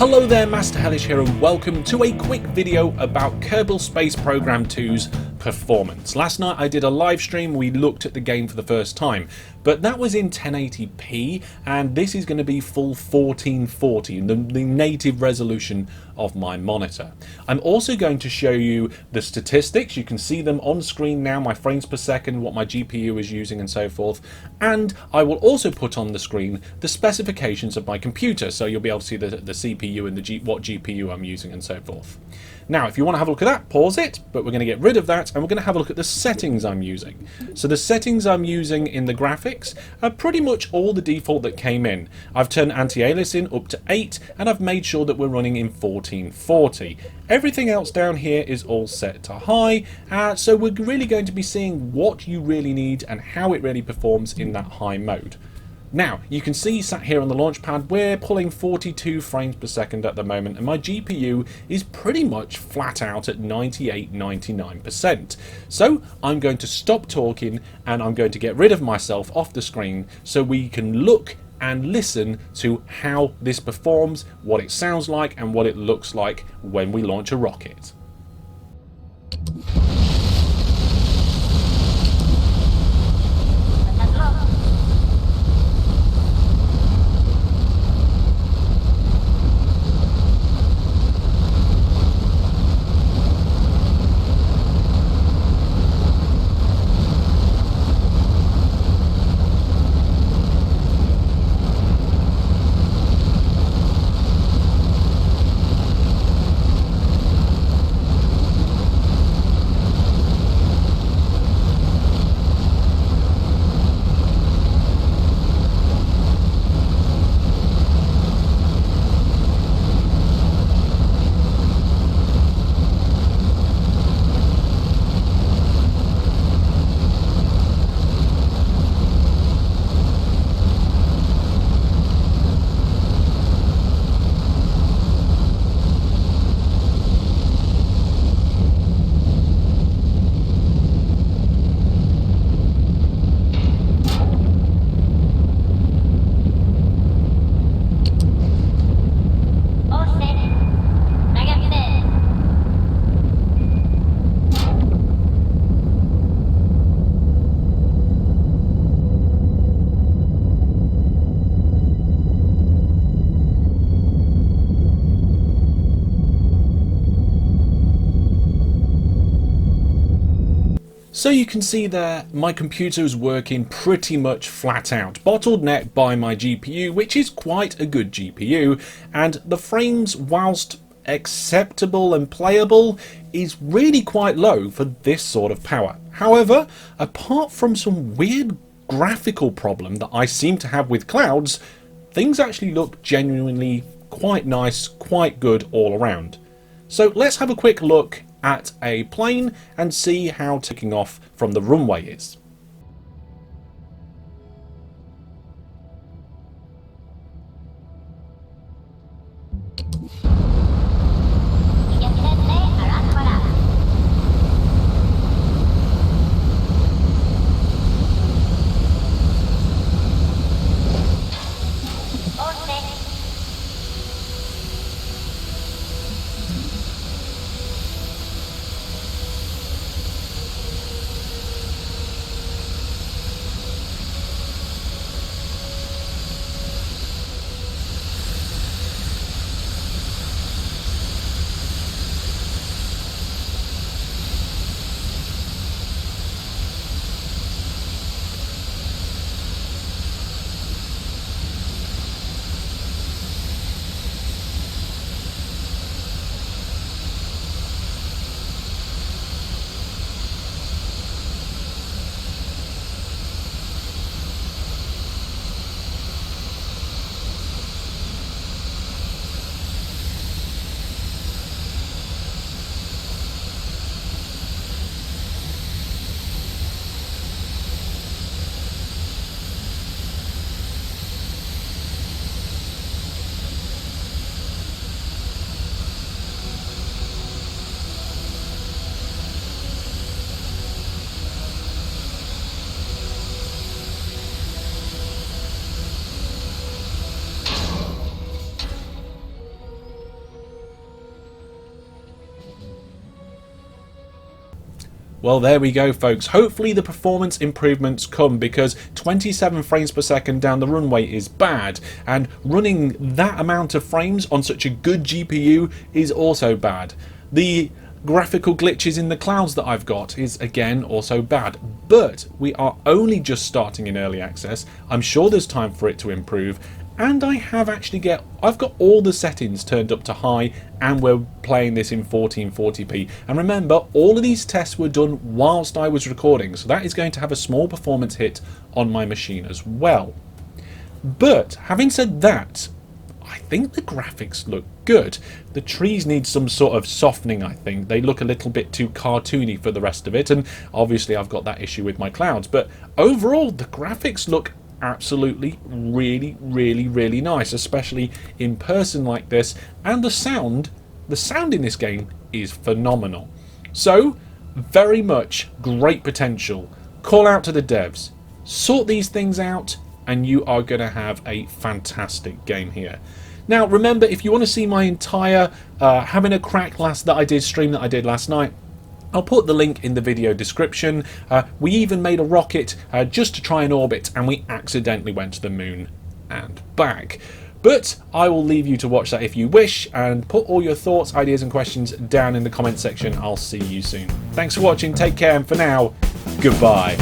Hello there, Master Hellish here, and welcome to a quick video about Kerbal Space Program 2's performance. Last night I did a live stream, we looked at the game for the first time, but that was in 1080p, and this is going to be full 1440, the native resolution of my monitor. I'm also going to show you the statistics. You can see them on screen now, my frames per second, what my GPU is using and so forth, and I will also put on the screen the specifications of my computer, so you'll be able to see the CPU and what GPU I'm using and so forth. Now, if you want to have a look at that, pause it, but we're going to get rid of that and we're going to have a look at the settings I'm using. So the settings I'm using in the graphics are pretty much all the default that came in. I've turned anti-aliasing up to 8 and I've made sure that we're running in 1440. Everything else down here is all set to high, so we're really going to be seeing what you really need and how it really performs in that high mode. Now, you can see sat here on the launch pad, we're pulling 42 frames per second at the moment, and my GPU is pretty much flat out at 98-99%. So I'm going to stop talking and I'm going to get rid of myself off the screen so we can look and listen to how this performs, what it sounds like and what it looks like when we launch a rocket. So you can see there, my computer is working pretty much flat out, bottlenecked by my GPU, which is quite a good GPU, and the frames, whilst acceptable and playable, is really quite low for this sort of power. However, apart from some weird graphical problem that I seem to have with clouds, things actually look genuinely quite nice, quite good all around. So let's have a quick look at a plane and see how taking off from the runway is. Well, there we go, folks. Hopefully the performance improvements come, because 27 frames per second down the runway is bad, and running that amount of frames on such a good GPU is also bad. The graphical glitches in the clouds that I've got is again also bad, but we are only just starting in early access. I'm sure there's time for it to improve, and I've got all the settings turned up to high, and we're playing this in 1440p. And remember, all of these tests were done whilst I was recording, so that is going to have a small performance hit on my machine as well. But having said that, I think the graphics look good. The trees need some sort of softening, I think. They look a little bit too cartoony for the rest of it, and obviously I've got that issue with my clouds. But overall, the graphics look absolutely really nice, especially in person like this. And the sound in this game is phenomenal. So, very much great potential. Call out to the devs. Sort these things out, and you are going to have a fantastic game here. Now remember, if you want to see my entire having a crack stream that I did last night, I'll put the link in the video description. We even made a rocket just to try and orbit, and we accidentally went to the moon and back. But I will leave you to watch that if you wish, and put all your thoughts, ideas and questions down in the comment section. I'll see you soon. Thanks for watching, take care, and for now, goodbye.